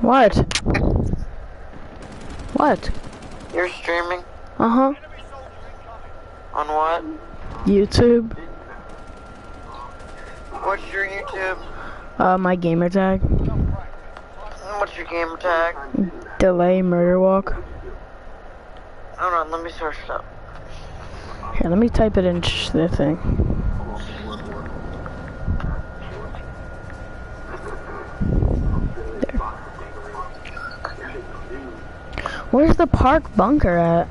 What? What? You're streaming? Uh-huh. On what? YouTube. What's your YouTube? My gamer tag. What's your gamer tag? Delay Murder Walk. Hold on, let me search it up. Here, let me type it in the thing. There. Where's the park bunker at?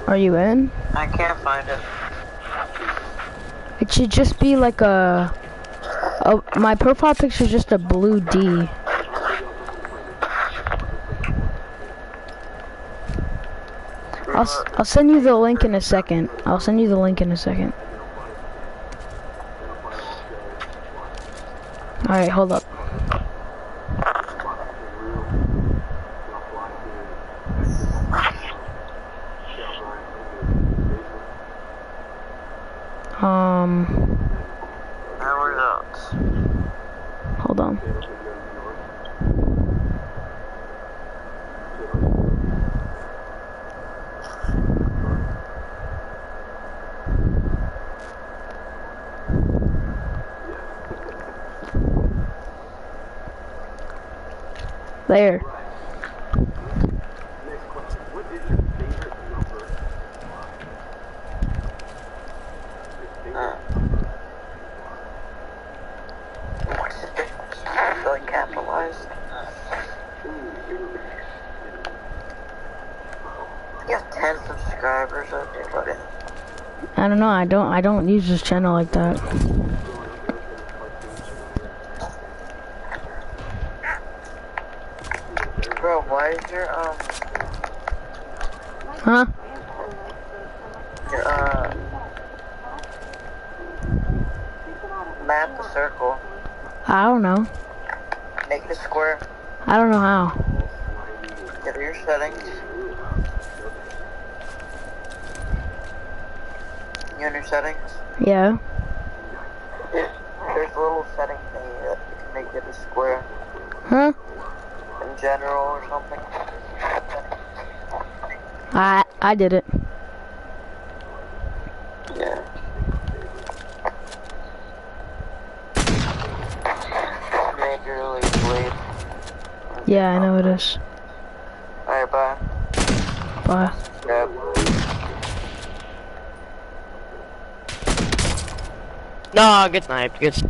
Are you in? I can't find it. It should just be like my profile picture is just a blue D. I'll send you the link in a second. I'll send you the link in a second. Alright, hold up. Hold on. There. Capitalized. You have 10 subscribers, okay, buddy. I don't know, I don't use this channel like that. Bro, why is your Huh? Your map the circle. I don't know. Make it a square. I don't know how. Go to your settings. You in your settings? Yeah. There's a little setting thing that you can make it a square. Huh? In general or something. I did it. Yeah. Major League Blade. Yeah, I know it is. Alright, bye. Bye. Yep. No, get sniped.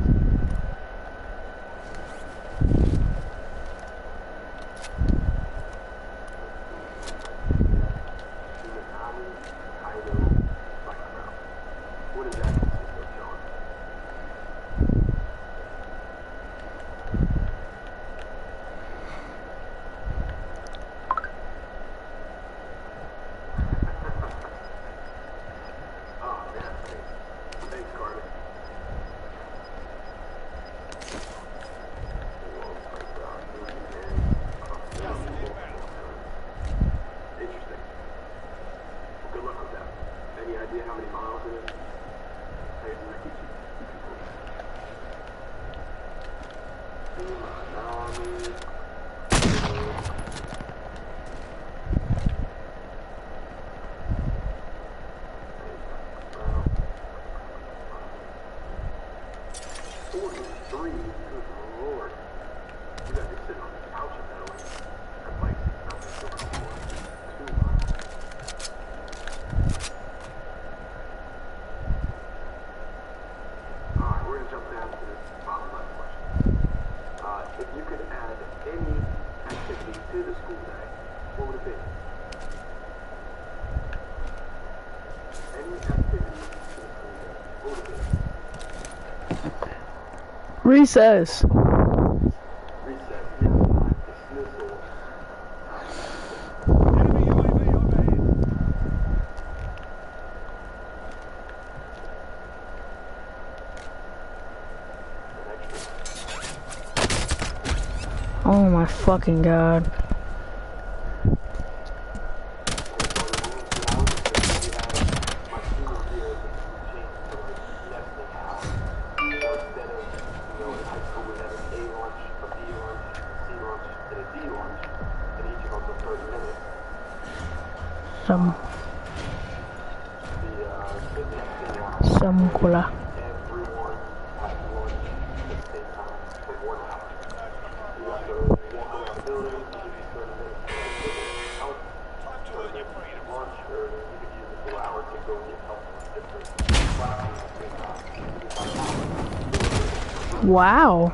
Recess. Oh my fucking god. Some cola. Wow.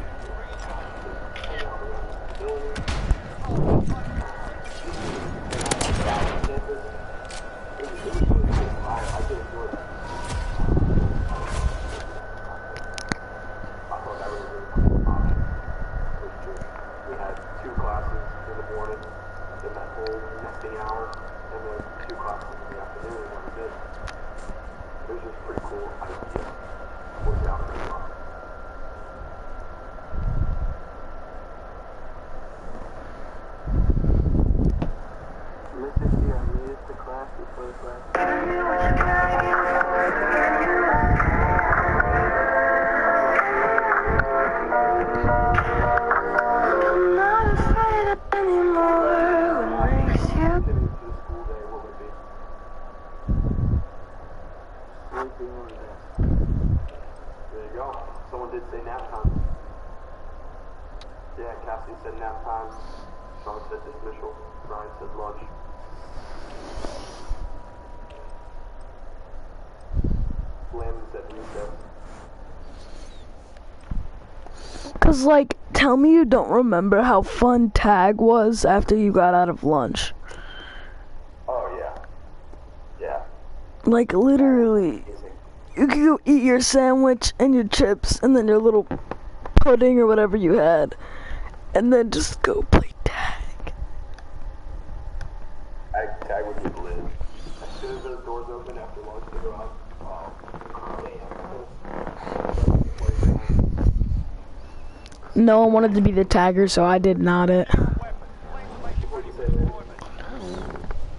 Cause like, tell me you don't remember how fun tag was after you got out of lunch. Oh yeah. Yeah. Like literally, you could go eat your sandwich and your chips and then your little pudding or whatever you had, and then just go play tag. Tag would be lit. As soon as those doors open after lunch to go out, No one wanted to be the tagger, so I did not it.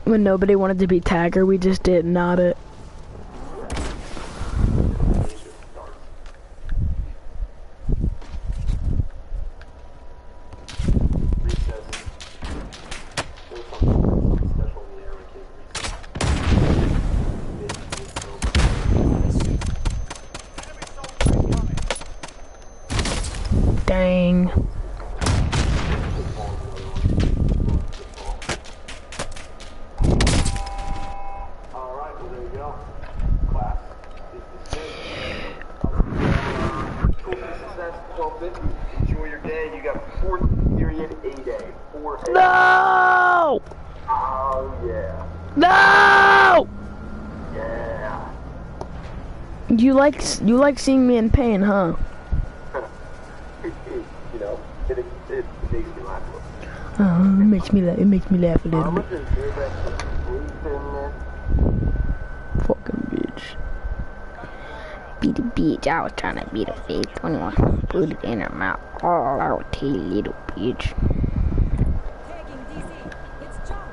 When nobody wanted to be tagger, we just did not it. Dang. Alright, well there you go. Class is dismissed. Cool success, 1250. Enjoy your day. You got fourth period A-Day. 4A. No! Oh yeah. No! Yeah. You like seeing me in pain, huh? You know, it makes me laugh a little. It makes me laugh a little bit. Just hear that sleeping. Fucking bitch. Beat the bitch. I was trying to beat a face. 21. Put it in her mouth. Oh, I will tell you, little bitch. Tagging DC. It's John.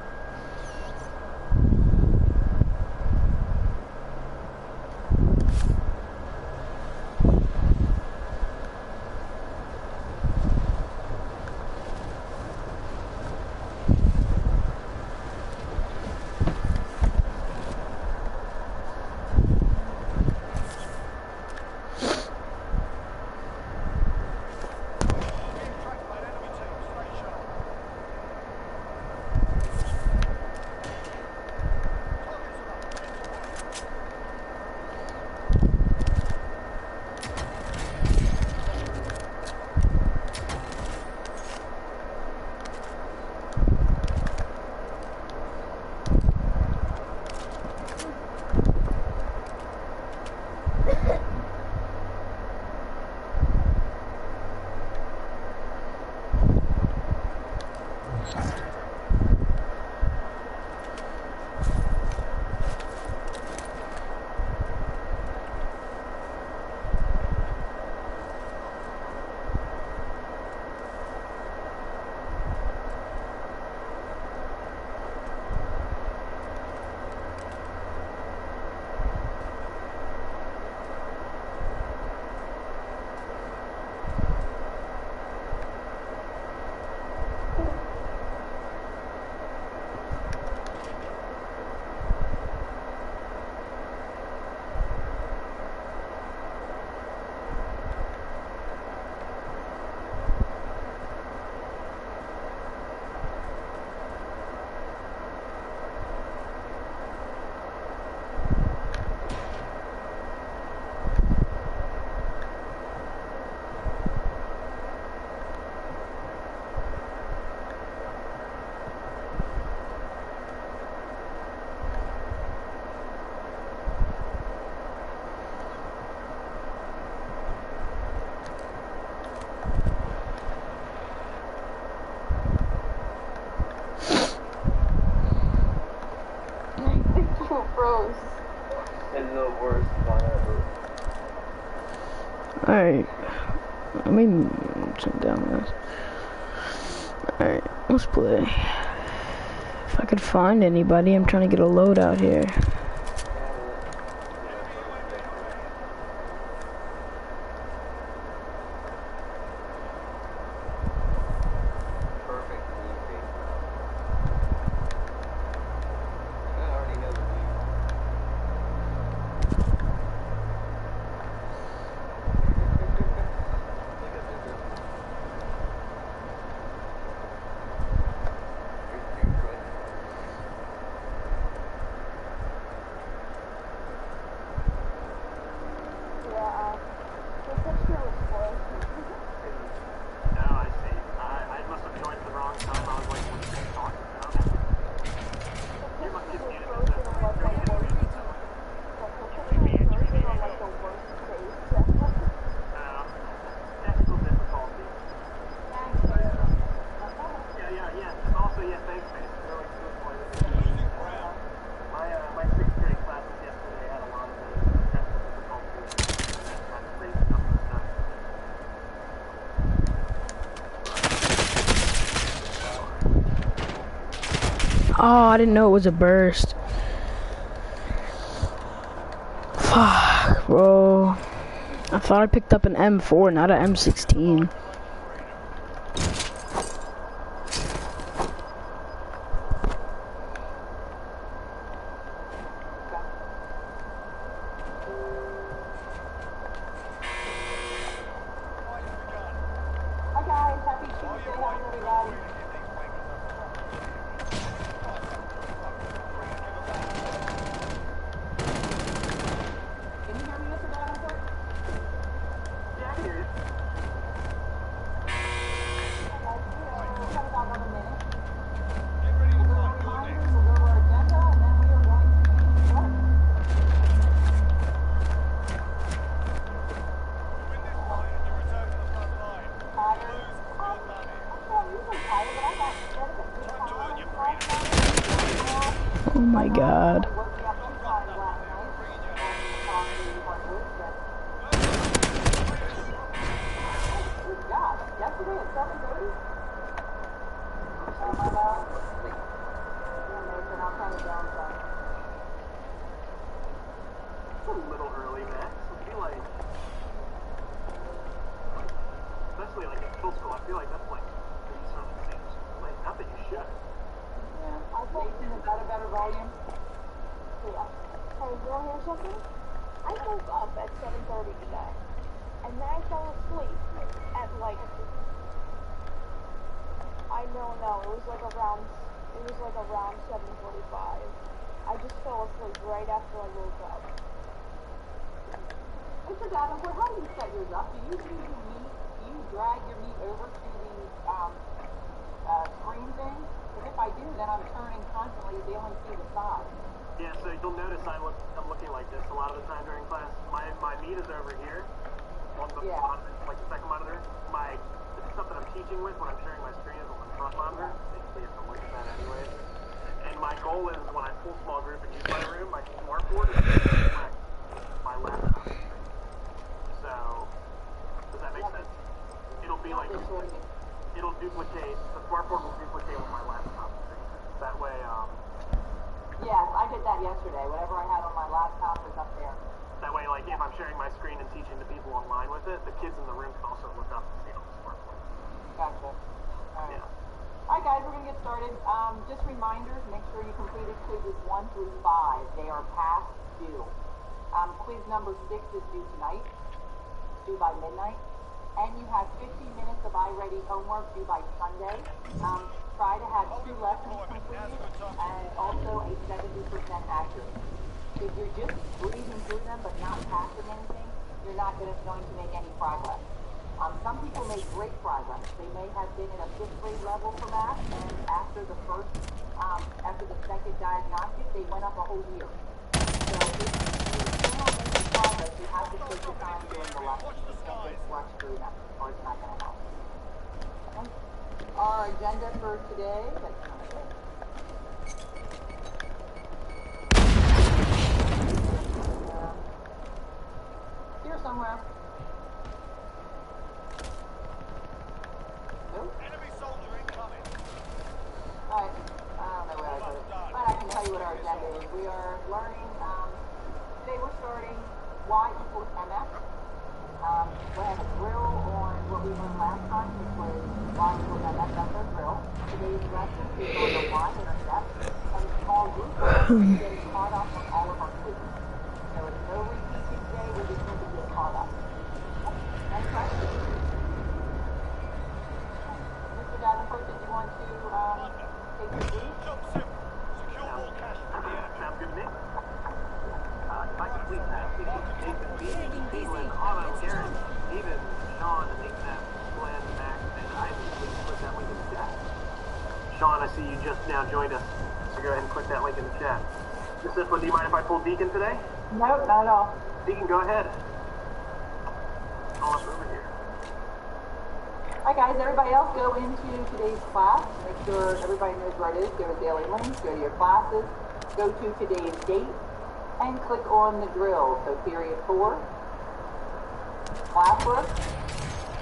worst one ever. Alright. Let me turn down this. Alright, let's play. If I could find anybody, I'm trying to get a load out here. Oh, I didn't know it was a burst. Fuck, bro. I thought I picked up an M4, not an M16. Oh my god. is we are learning, today we're starting y equals mx. We have a drill on what we learned last time, which was y equals mx, that's our drill. Today's lesson is on the y-intercept, and a small group of us is getting caught up on all of our quizzes. So it's no reteaching today, we're just going to get caught up. Any questions? Mr. Davenport, did you want to take your lead? Sounds good to me. If I could please have Nathan, Bean, Cleveland, Otto, Garrett, Steven, Sean, Nathan, Glenn, Max, and Ivan, please click that link in the chat. Sean, I see you just now joined us, so go ahead and click that link in the chat. Miss Ifla, do you mind if I pull Deacon today? No, not at all. Deacon, go ahead. Call us over here. Hi guys, everybody else go into today's class. Make sure everybody knows where it is. Go to daily links, go to your classes, go to today's date, and click on the drill. So period 4, classwork,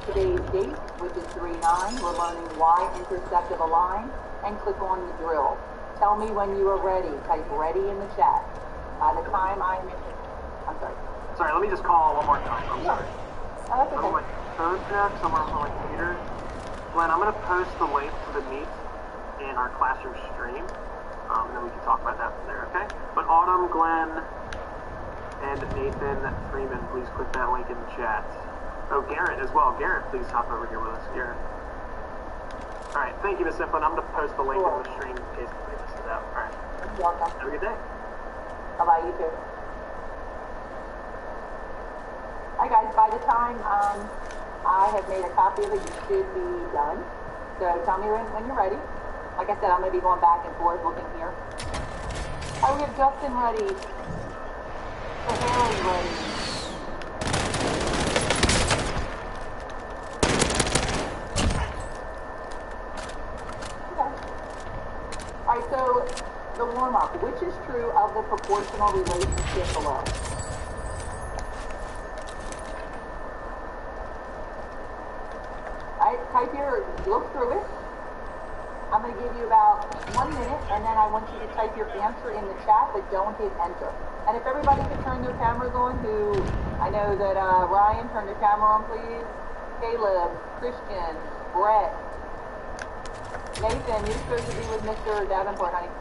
today's date, which is 3-9. We're learning y-intercept of a line, and click on the drill. Tell me when you are ready. Type ready in the chat. By the time I'm sorry. Sorry, let me just call one more time. I'm sorry. Oh, that's I'm on my okay. phone now because I'm on my computer. Glenn, I'm going to post the link to the meet in our classroom stream, and then we can talk about that from there, okay? But Autumn, Glenn, and Nathan Freeman, please click that link in the chat. Oh, Garrett as well. Garrett, please hop over here with us. Garrett. All right, thank you, Miss Iflin. I'm going to post the link in the stream in case anybody misses it out. All right. You're welcome. Have a good day. Bye-bye, you too. Hi guys, by the time I have made a copy of it, you should be done. So tell me when you're ready. Like I said, I'm going to be going back and forth looking here. Oh, we have Justin ready. Harry ready. Okay. Alright, so the warm-up. Which is true of the proportional relationship below? Look through it. I'm going to give you about 1 minute, and then I want you to type your answer in the chat, but don't hit enter. And if everybody could turn their cameras on, I know that Ryan, turn your camera on, please. Caleb, Christian, Brett, Nathan, you're supposed to be with Mr. Davenport, honey.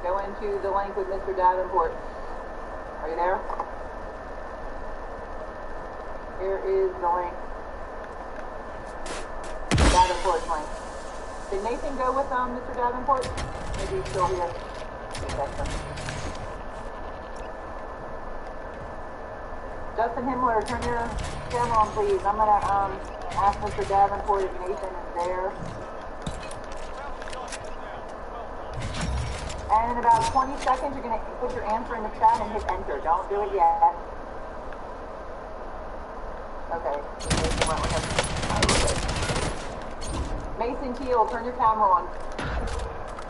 Go into the link with Mr. Davenport. Are you there? Here is the link. Davenport link. Did Nathan go with Mr. Davenport? Maybe he's still here. Justin Himmler, turn your camera on, please. I'm gonna ask Mr. Davenport if Nathan is there. And in about 20 seconds, you're gonna put your answer in the chat and hit enter. Don't do it yet. Okay. Mason Teal, turn your camera on,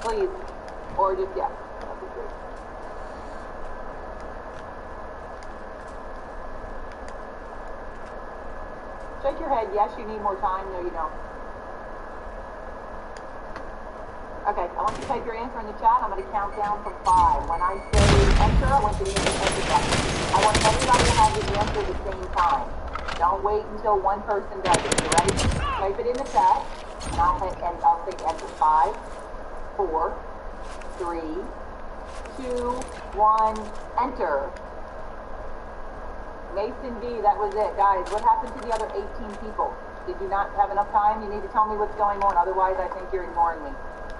please, or just, yeah. That'd be great. Shake your head, yes, you need more time, no you don't. Okay, I want you to type your answer in the chat. I'm going to count down from 5. When I say enter, I want you to hit the enter button. I want everybody to have the answer at the same time. Don't wait until one person does it. You ready? Type it in the chat. And I'll say enter. 5, 4, 3, 2, 1, enter. Mason B, that was it. Guys, what happened to the other 18 people? Did you not have enough time? You need to tell me what's going on, otherwise I think you're ignoring me.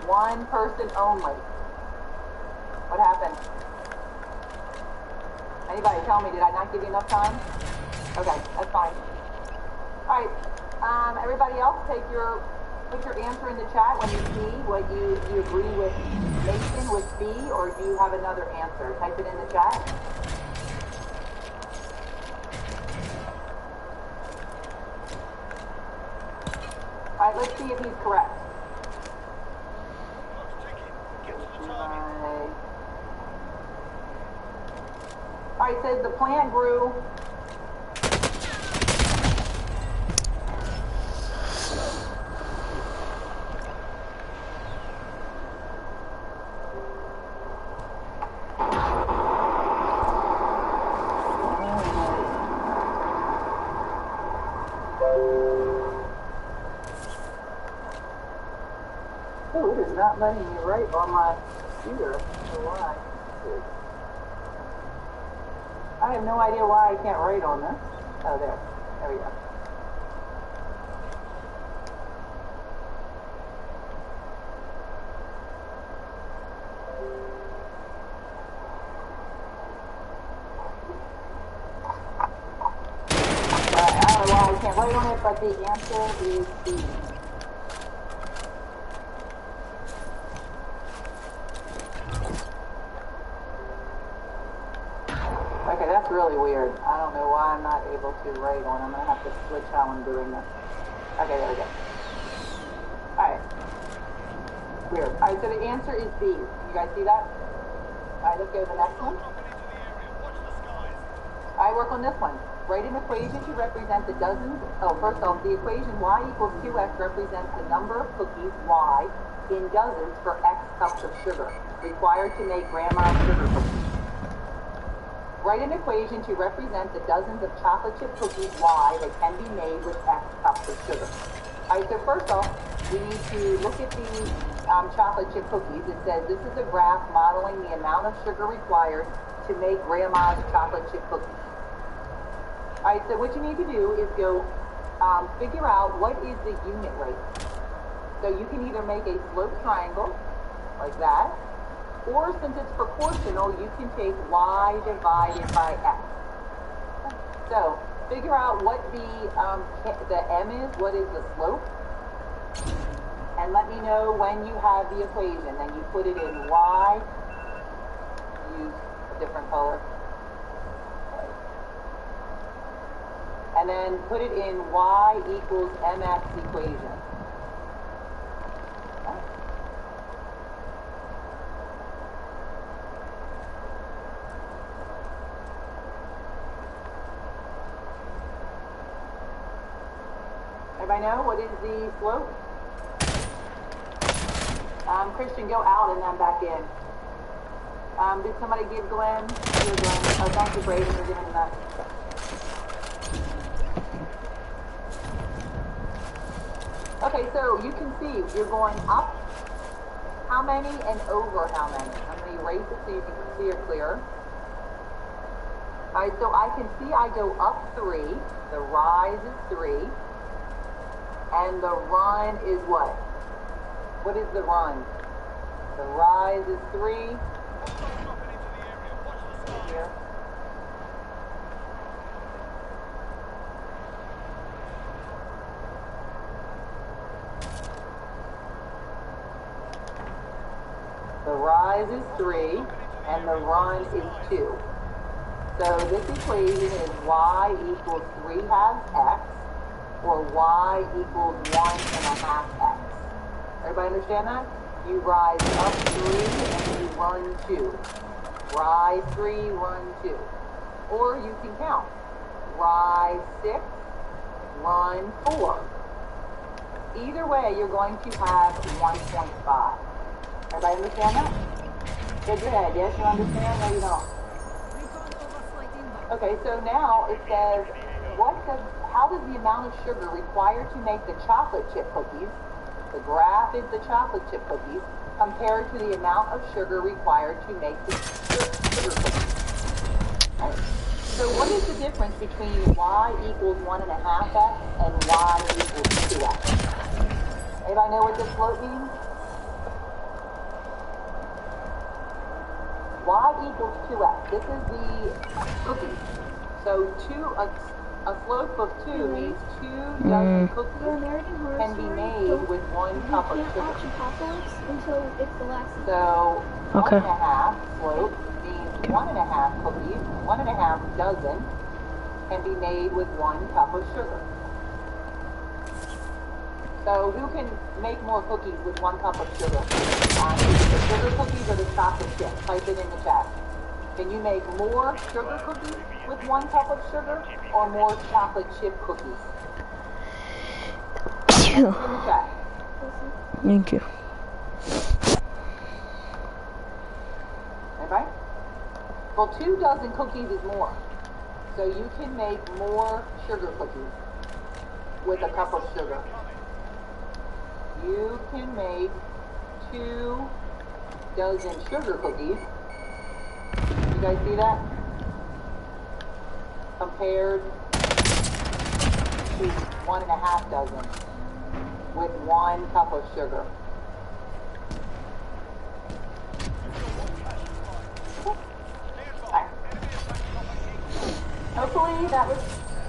One person only. What happened? Anybody tell me, did I not give you enough time? Okay, that's fine. Alright, everybody else put your answer in the chat when you see what you agree with Mason with B, or do you have another answer? Type it in the chat. Alright, let's see if he's correct. Alright, it says the plant grew not letting me write on my computer. I don't know why. I have no idea why I can't write on this. Oh, there. There we go. I don't know why I can't write on it, but the answer is B. Okay, that's really weird. I don't know why I'm not able to write on. I'm going to have to switch how I'm doing this. Okay, there we go. Alright. Weird. Alright, so the answer is B. You guys see that? Alright, let's go to the next one. I work on this one. Write an equation to represent the dozens. Oh, first off, the equation y equals 2x represents the number of cookies y in dozens for x cups of sugar required to make grandma's sugar cookies. Write an equation to represent the dozens of chocolate chip cookies y that can be made with x cups of sugar. All right, so first off, we need to look at the chocolate chip cookies. It says this is a graph modeling the amount of sugar required to make grandma's chocolate chip cookies. All right, so what you need to do is go figure out what is the unit rate. So you can either make a slope triangle, like that, or since it's proportional, you can take y divided by x. So figure out what the m is, what is the slope, and let me know when you have the equation. Then you put it in y, use a different color. And then put it in y equals mx equation. Okay. Everybody know what is the slope? Christian, go out and then back in. Did somebody give Glenn? Here, Glenn. Oh, thank you, Braden, for giving him that. Okay, so you can see you're going up how many and over how many. I'm going to erase it so you can see it clearer. Alright, so I can see I go up 3, the rise is 3, and the run is what? What is the run? The rise is 3. Here. The rise is 3, and the run is 2. So this equation is y equals 3 halves x, or y equals 1.5x. Everybody understand that? You rise up 3 and you run 2. Rise 3, run 2. Or you can count. Rise 6, run 4. Either way, you're going to have 1.5. Everybody understand that? Shake your head. Yes, you understand? No, you don't. Okay, so now it says, how does the amount of sugar required to make the chocolate chip cookies, the graph is the chocolate chip cookies, compared to the amount of sugar required to make the sugar cookies? Right. So what is the difference between y equals 1.5x and y equals 2x? Anybody know what this slope means? Y equals 2x. This is the cookie. So a slope of 2 means 2 dozen cookies can be made with 1 cup of sugar. Until it's the last. So Okay. 1.5 slope means 1.5 cookies, 1.5 dozen can be made with 1 cup of sugar. So who can make more cookies with 1 cup of sugar? The sugar cookies or the chocolate chip? Type it in the chat. Can you make more sugar cookies with 1 cup of sugar or more chocolate chip cookies? Type it in the chat. Thank you. Okay? Well, 2 dozen cookies is more. So you can make more sugar cookies with a cup of sugar. You can make 2 dozen sugar cookies. You guys see that? Compared to 1.5 dozen with 1 cup of sugar. Hopefully that was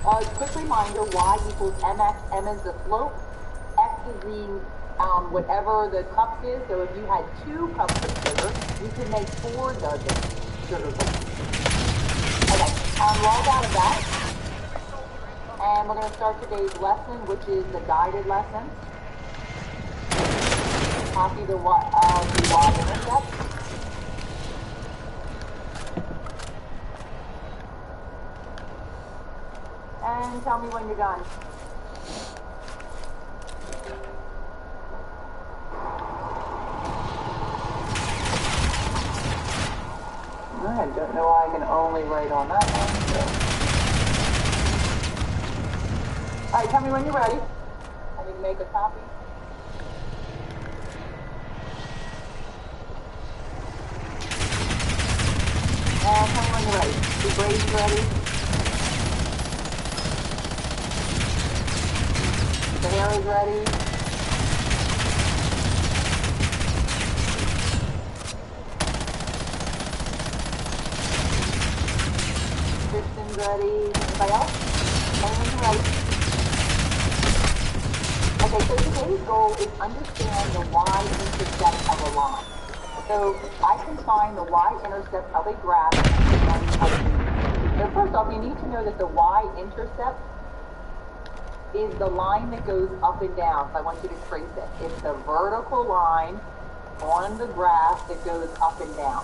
a quick reminder. Y equals mx. M is the slope. X is the whatever the cups is. So if you had 2 cups of sugar, you could make 4 dozen sugar cookies. Okay, log out of that. And we're going to start today's lesson, which is the guided lesson. Copy the Y intercept. And tell me when you're done. I don't know why I can only write on that one. So. Alright, tell me when you're ready. I need to make a copy. And tell me when you're ready. The braid's ready. The hair is ready. Kristen's ready. Anybody else? Anyone's ready? Okay, so today's goal is understand the y-intercept of a line. So I can find the y-intercept of a graph. So first off, you need to know that the y-intercept is the line that goes up and down. So I want you to trace it. It's the vertical line on the graph that goes up and down.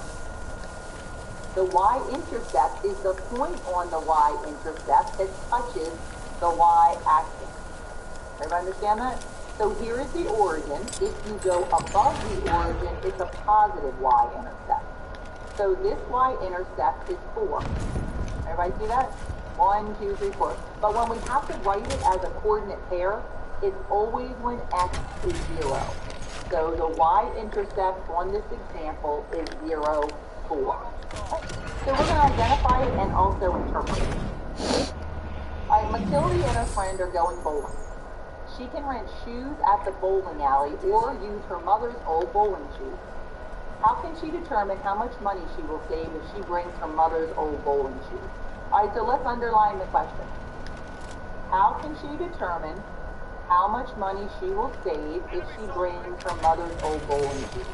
The y-intercept is the point on the y-intercept that touches the y-axis. Everybody understand that? So here is the origin. If you go above the origin, it's a positive y-intercept. So this y-intercept is 4. Everybody see that? 1, 2, 3, 4. But when we have to write it as a coordinate pair, it's always when x is 0. So the y-intercept on this example is 0, 4. So we're going to identify it and also interpret it. Alright, Matilda and her friend are going bowling. She can rent shoes at the bowling alley or use her mother's old bowling shoes. How can she determine how much money she will save if she brings her mother's old bowling shoes? Alright, so let's underline the question. How can she determine how much money she will save if she brings her mother's old bowling shoes?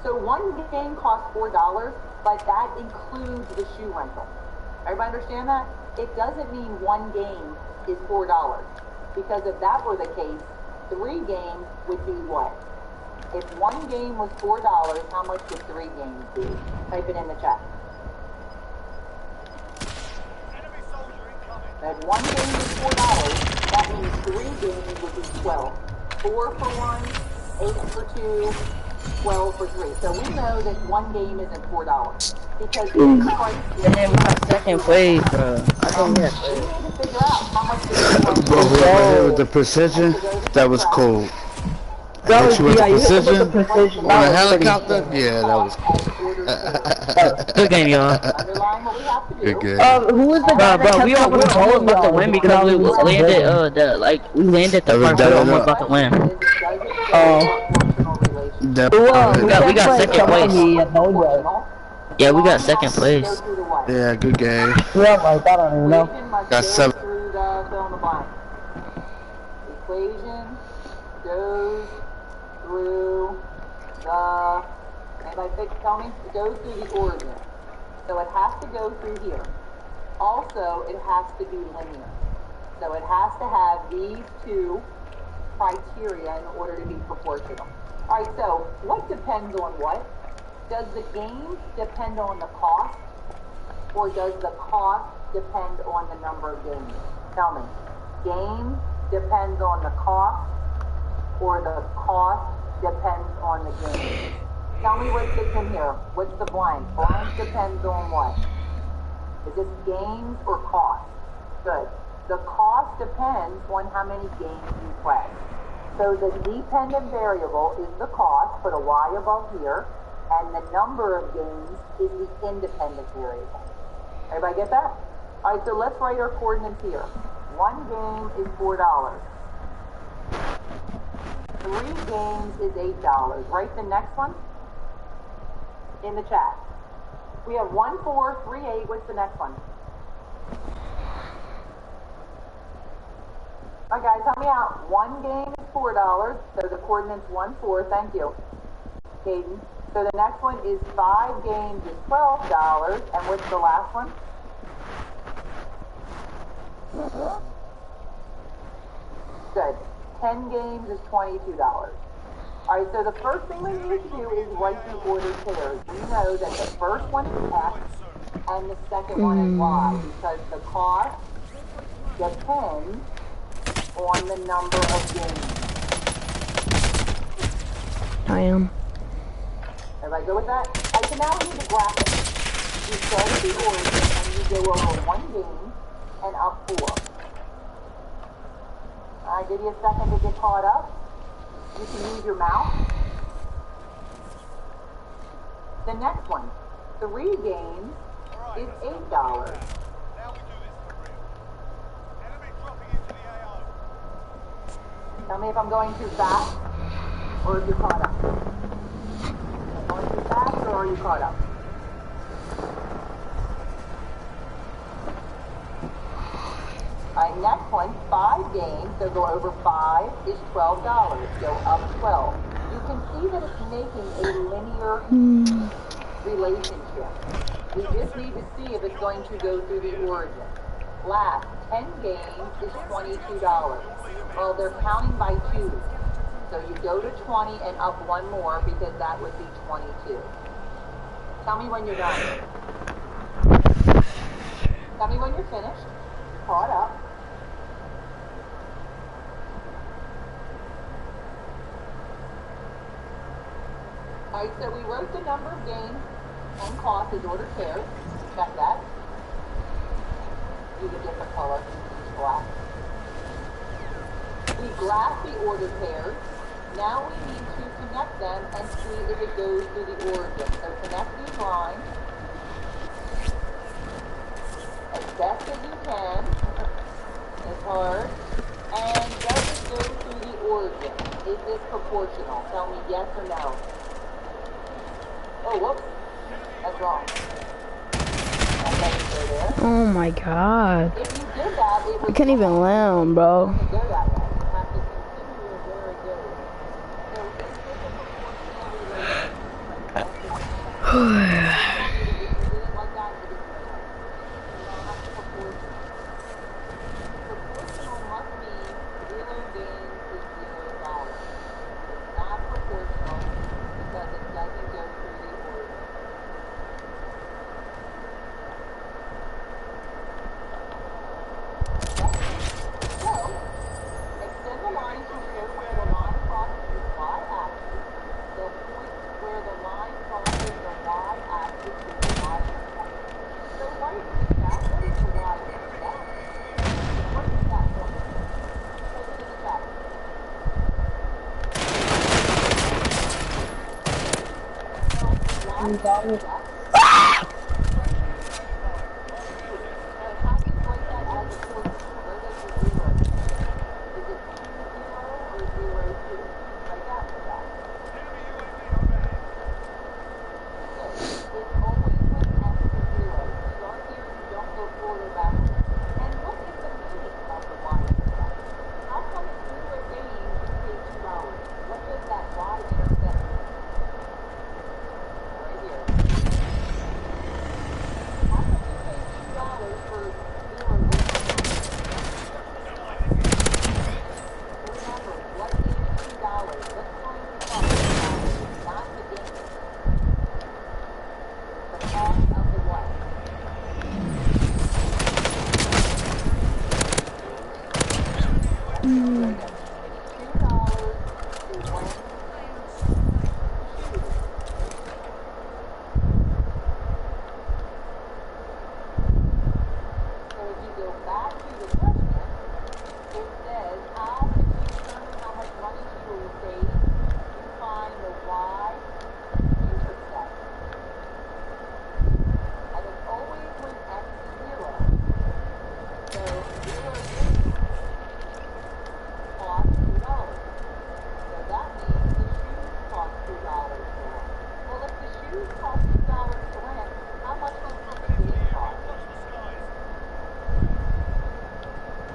So one game costs $4, but that includes the shoe rental. Everybody understand that? It doesn't mean one game is $4. Because if that were the case, 3 games would be what? If one game was $4, how much would 3 games be? Type it in the chat. If one game is $4, that means 3 games would be 12. 4 for 1, 8 for 2, 12 for 3. So we know that one game isn't $4. Because in the price Damn, we got second place, bro. I don't get we need to figure out how much it Bro, we were here with the precision. That was cool. That Hit you with the precision precision on a helicopter. Yeah, that was cool. Good game, y'all. underline what we have to do. Good game. Who was the guy that Bro, we kept were coming almost about to win because we landed we landed the first one almost about to win. We got second place. Yeah, we got second place. Yeah, good game. Yeah, like, I don't even know. Got 7. Through the fill in the blank. Equation goes through the, anybody tell me? It goes through the origin. So it has to go through here. Also, it has to be linear. So it has to have these 2 criteria in order to be proportional. Alright, so what depends on what? Does the game depend on the cost? Or does the cost depend on the number of games? Tell me. Game depends on the cost, or the cost depends on the game? Tell me what sits in here. What's the blank? Blank depends on what? Is it games or cost? Good. The cost depends on how many games you play. So the dependent variable is the cost, put a y above here, and the number of games is the independent variable. Everybody get that? All right, so let's write our coordinates here. One game is $4. 3 games is $8. Write the next one in the chat. We have 1, 4, 3, 8. What's the next one? All right, guys, help me out. One game is $4, so the coordinates 1, 4. Thank you, Caden. So the next one is 5 games is $12, and what's the last one? Good. 10 games is $22. All right, so the first thing we need to do is write the ordered pairs. We know that the first one is X and the second one is Y because the cost depends on the number of games. I am. Everybody go with that? All right, so now we need to graph it. You start at the origin and you go over 1 game and up 4. All right, give you a second to get caught up. You can use your mouse. The next one, 3 games is $8. Tell me if I'm going too fast or if you're caught up. Am I going too fast or are you caught up? Alright, next one, 5 games, so go over 5 is $12. Go up 12. You can see that it's making a linear relationship. We just need to see if it's going to go through the origin. Last, 10 games is $22. Well, they're counting by 2. So you go to 20 and up 1 more because that would be 22. Tell me when you're done. Tell me when you're finished. Caught up. Alright, so we wrote the number of games and cost as ordered pairs. Check that. Use a different color. Use black. We graph the ordered pairs. Now we need to connect them and see if it goes through the origin. So connect these lines as best as you can. It's hard. And does it go through the origin? Is this proportional? Tell me yes or no. Oh, whoops. That's wrong. Okay, so there. Oh my god. If you did that, it would I can't even land, bro. go that way. You have to consider where it goes. So is this a proportional relation? shoes cost $2 to rent, how much does the game cost?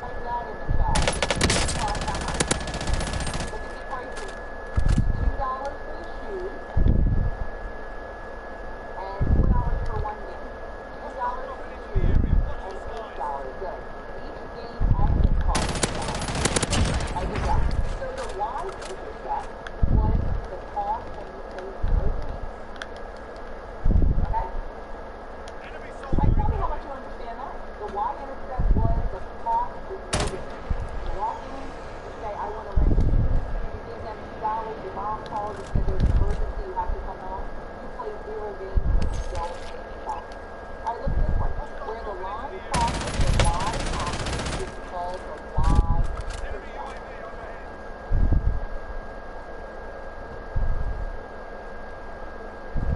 Type that in the chat. Cost how much? Look at the prices. $2 for the shoes and $2 for one game. $2 for the shoes and $8. Good. Each game admin costs $2. I did that. So the y-intercept was the cost when you play zero games. Okay? Tell me how much you understand that. The y-intercept was the cost with no games. You walk in, you say, I want to rent shoes. You give them $2. Your mom calls and says there's an emergency, you have to come home. You play zero games, but you don't pay $8. Alright, look at this one. Where the line crosses the y-axis is called the y-intercept.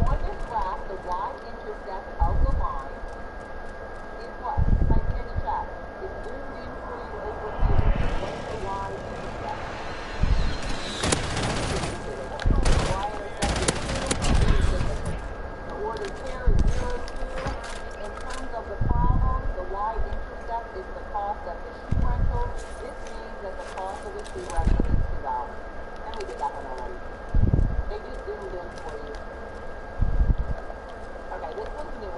On this graph, the y-intercept of the line is what? Type it in the chat. It's zoomed in for you over here. What is the y-intercept? The y-intercept is 2. The order pair is 0, 2. In terms of the problem, the y-intercept is the cost of the shoe rental. This means that the cost of the shoe rental is $2. And we did that one already. They just zoomed in for you. Okay, this one's new.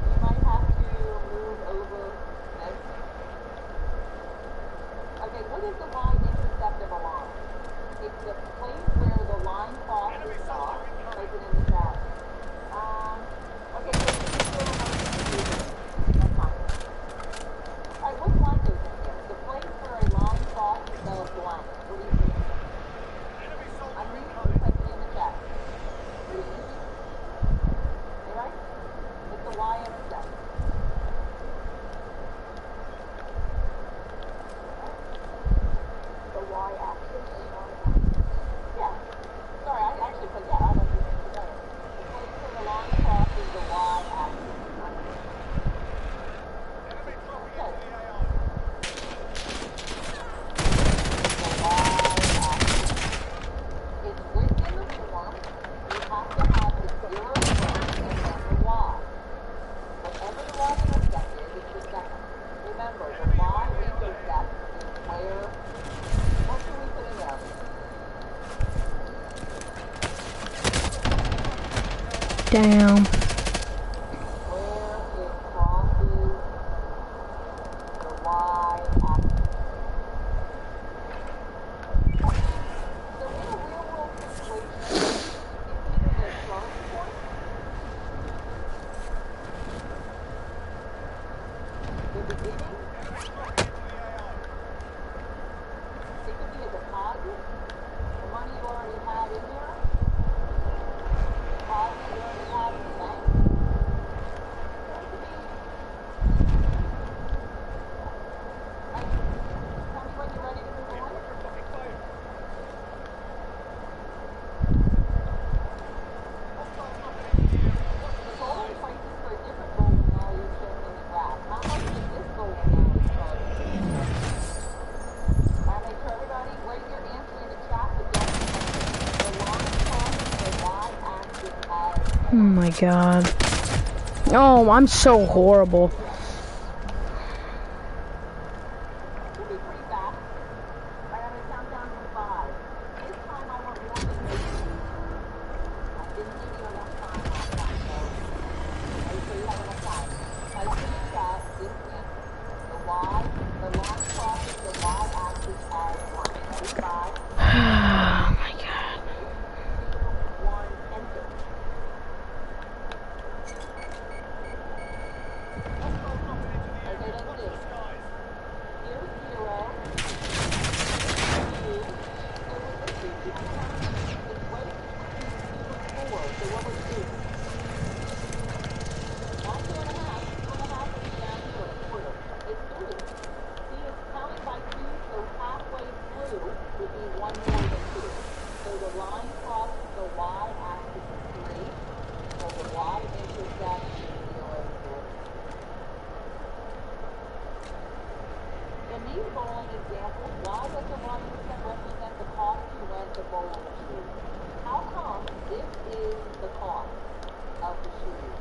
You might have to move over this. Okay, what is the y-intercept of a line? It's the place where the line crosses the dot. Type it in the chat. Okay, so you can still have that's fine. Alright, what line goes in here? The place where a line crosses the blank. What do you think? I'm reading, type it in the chat. Alright? It's the y-intercept. The y-axis. Yeah. Sorry, I actually put, yeah, I like this together. The place where the line crosses the y-axis. Okay. The y-axis. It's written in the form. You have to have the 0 first and then the y. Whatever the y-intercept is, it's the second. Remember, the y-intercept is where, what can we put in there? Damn. Where it crosses the y-axis. So in a real-world situation, it's either the starting point, the beginning, it could be a deposit, the money you already had in there, deposit you already had in the bank. So it could be, right? Tell me when you're ready to move on. The golden prices for a different golden alley is shown in the graph. How much does this golden alley charge? I'll make sure everybody write your answer in the chat, but don't forget the line crossing the y-axis as Oh my god. Oh, I'm so horrible. We'll be pretty fast. I'm going to count down from 5. This time I want more than maybe. I didn't give you enough time last time, so make sure you have enough time. Type in the chat this week, the line crosses the y-axis as 1. Ready? 5, Oh my god. 2, 1, enter. Let's go. the cost of the shoes.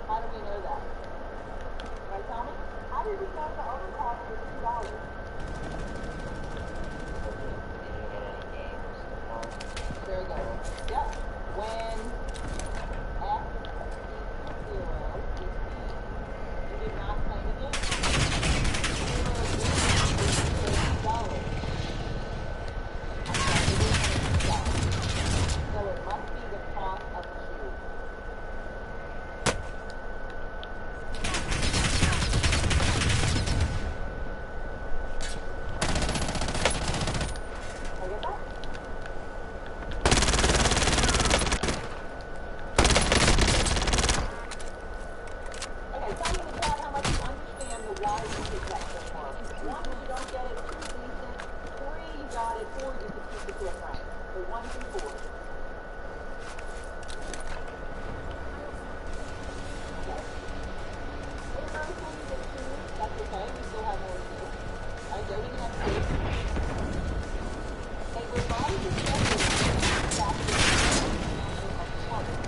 How do we know that? Right, tell me? How did we know the other cost was $2? Very good. Yep. When X equals 0, it means you did not play the game. $0 is $2. So it must be the cost of the shoe. Did I get that? Okay, tell me in the chat how much you understand the why you did that so far. 1, you don't get it. 2, decent. 3, you got it. 4, you can keep it to a friend. So 1 through 4. Okay. Hey, first one you did 2. That's okay. We still have more to do. Alright, go to the next page. A revised assessment factor of clutter.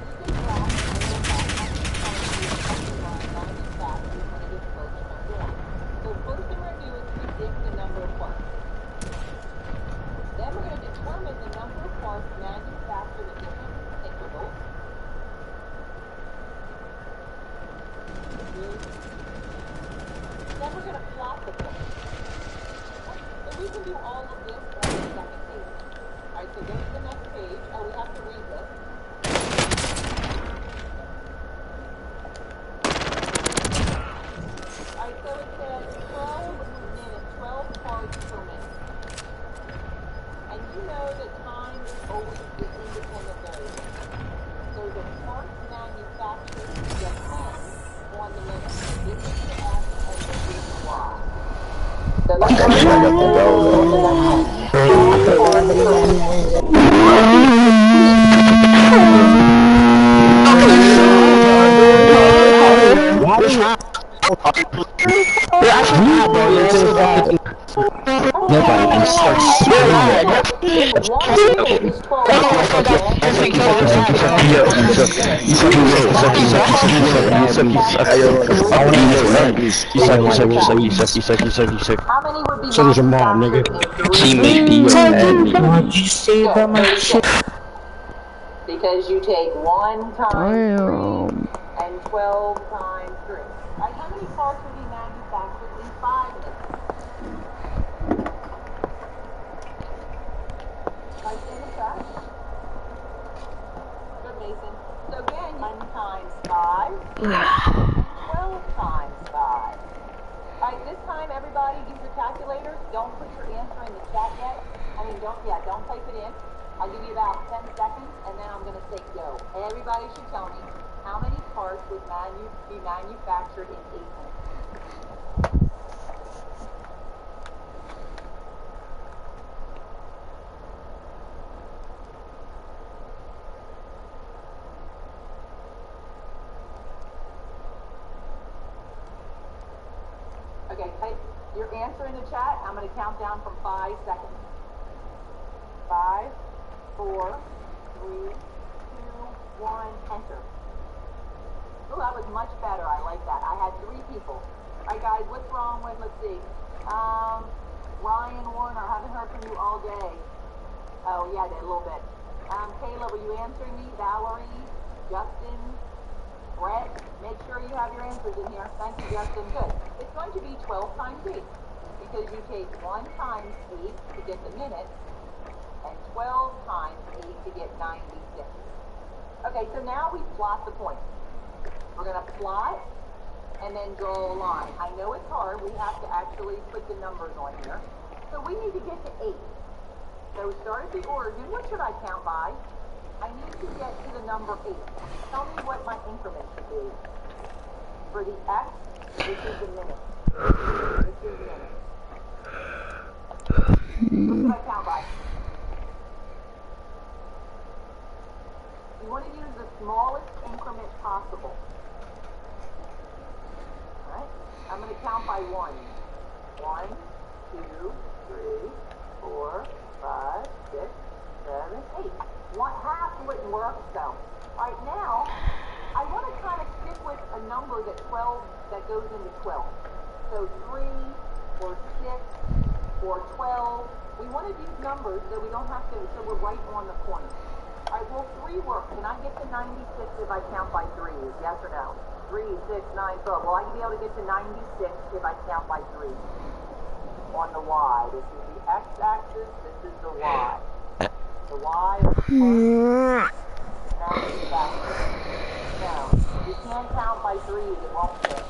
You can graph the middle back on the line manufactured when it is first turned on. So first thing we're going to do is predict the number of parts. Then we're going to determine the number of parts manufactured at different intervals. Then we're going to plot the points. So we can do all of this on the second page. Alright, so go to the next page. Oh, we have to read this. Alright, so it says 12 minutes, 12 parts per minute. And you know that time is always the independent variable. So the parts manufactured depends on the minute. This is the X and this is the Y. So let's go to the next Nobody can start screaming. How many would be manufactured in 3 Teammate D. What'd you say about my shit? Because you take 1 times 3 and 12 times 3. Right, how many parts would be manufactured in 5 minutes? Right in the chat. Good, Mason. So again, 1 times 5 and 12 times 5. Alright, this time everybody use your calculators. Don't put your answer in the chat yet. Don't type it in. I'll give you about 10 seconds and then I'm going to say go. Everybody should tell me how many parts would be manufactured in 8 minutes. Okay, type your answer in the chat. I'm going to count down from 5 seconds. 5, 4, 3, 2, 1, enter. Oh, that was much better. I like that. I had 3 people. All right, guys, what's wrong with, let's see. Ryan Warner, haven't heard from you all day. Oh, yeah, I did a little bit. Kayla, were you answering me? Valerie, Justin, Brett, make sure you have your answers in here. Thank you, Justin. Good. It's going to be 12 times 8 because you take 1 times 8 to get the minute and 12 times 8 to get 96. Okay, so now we plot the points. We're going to plot and then draw a line. I know it's hard. We have to actually put the numbers on here. So we need to get to 8. So start at the origin. What should I count by? I need to get to the number 8. Tell me what my increment should be. For the X, this is the minute. This is the minute. What should I count by? You want to use the smallest increment possible. Alright? I'm going to count by 1. 1, 2, 3, 4, 5, 6, 7, 8. work. So, right now, I want to kind of stick with a number that goes into 12. So 3 or 6 or 12. We want to use numbers so we don't have to, so we're right on the point. All right, will 3 work? Can I get to 96 if I count by 3? Yes or no? 3, 6, 9, 12. Will I be able to get to 96 if I count by 3? On the Y. This is the x-axis, this is the Y. The Y is the first, now it's the back. No, you can't count by 3s, it won't fit.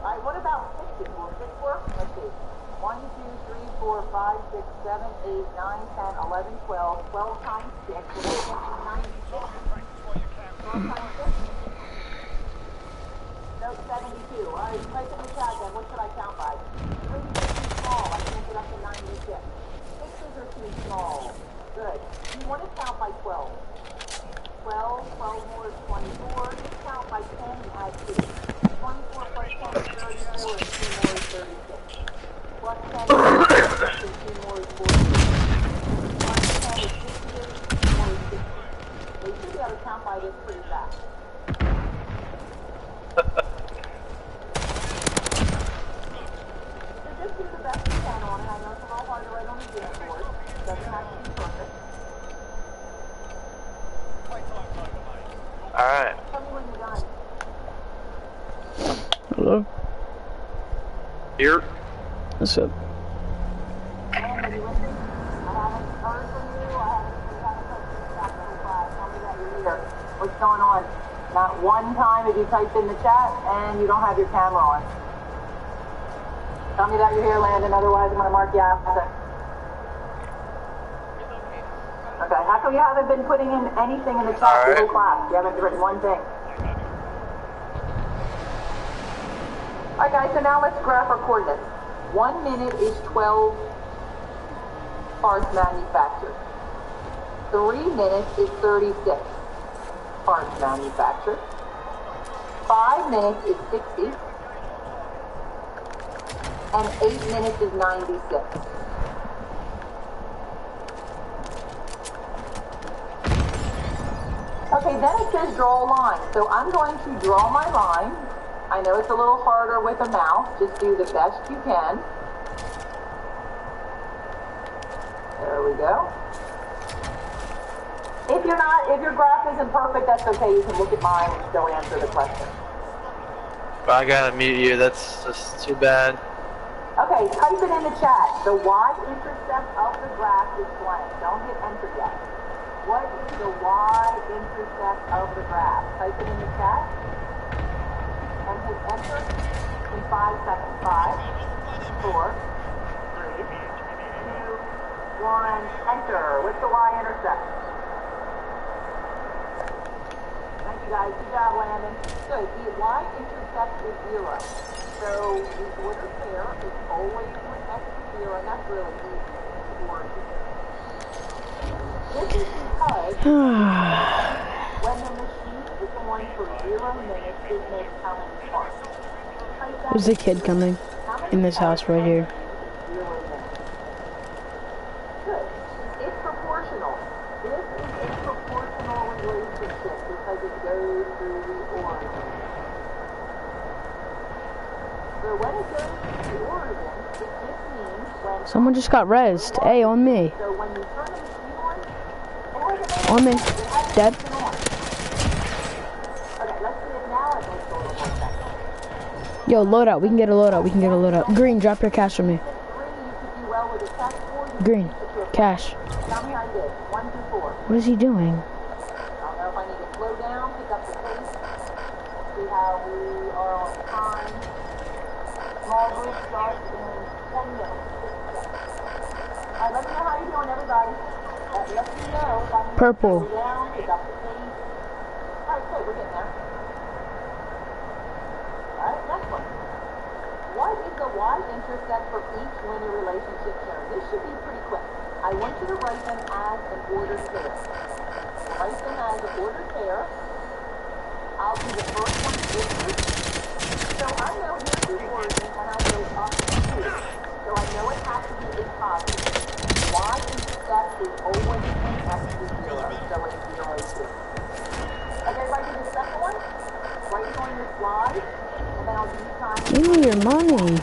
Alright, what about 6s? Will 6 work? Let's see. 1, 2, 3, 4, 5, 6, 7, 8, 9, 10, 11, 12. 12 times 6. Will that get to 96? 12 times 6? No, 72. Alright, type in the chat then. What should I count by? 3 is too small. I can't get up to 96. 6s are too small. Good. You want to count by 12. 12 more is 24. Just count by 10 and add 2. 24 plus 10 is 34 and 2 more is 36. Plus 10 is 36 and 2 more is 48. Plus 10 is 58 and 2 more is 60. So you should be able to count by this pretty fast. So just do the best you can on it. I know it's a little hard to write on the exam board. It doesn't have to be perfect. Alright. Tell me when you're done. Hello? Here. What's up? And are you with me? I haven't heard from you. We haven't touched you back in the class. Tell me that you're here. What's going on? Not one time have you typed in the chat and you don't have your camera on. Tell me that you're here, Landon. Otherwise, I'm going to mark you absent. Okay, how come you haven't been putting in anything in the chat the whole class? You haven't written one thing. Alright guys, so now let's graph our coordinates. 1 minute is 12 parts manufactured. 3 minutes is 36 parts manufactured. 5 minutes is 60. And 8 minutes is 96. Okay, then it says draw a line. So I'm going to draw my line. I know it's a little harder with a mouse. Just do the best you can. There we go. If your graph isn't perfect, that's okay. You can look at mine and still answer the question. I gotta mute you, that's just too bad. Okay, type it in the chat. The y-intercept of the graph is blank. Don't hit enter yet. What is the y-intercept of the graph? Type it in the chat. And hit enter in 5 seconds. 5, 4, 3, 2, 1, enter. What's the y-intercept? Thank you guys. Good job, Landon. Good. The y-intercept is 0. So the order pair is always when x is 0, and that's really easy for you. This is because when the machine is on for 0 minutes, it makes how many parts? There's a kid coming in this house right here. 0 minutes. Good. It's proportional. This is a proportional relationship because it goes through the origin. So when it goes through the origin, it just means when... Someone just got rezzed. Hey, on me. So when you turn the machine on, On me. Dead. okay, let's see if now it makes a little more sense. Yo, loadout. We can get a loadout. We can get a loadout. Green, drop your cash for me. Green, cash. Tell me how you did. 1 through 4. What is he doing? I don't know if I need to slow down, pick up the pace, see how we are on time. Small group starts in 10 minutes. Alright, let me know how you're doing, everybody. Let me know if I need Purple. to slow down, pick up the pace. Alright, good, we're getting there. Alright, next one. What is the y-intercept for each linear relationship shown? This should be pretty quick. I want you to write them as an ordered pair. Write them as an ordered pair. I'll do the first one with you. So I know here's the origin, and I go up to 2. So I know it has to be a positive. Y-intercept is always an next to 0, so it's 0, 2. Okay, everybody do the second one. Right on your slide, and then I'll give you time. Give me your money.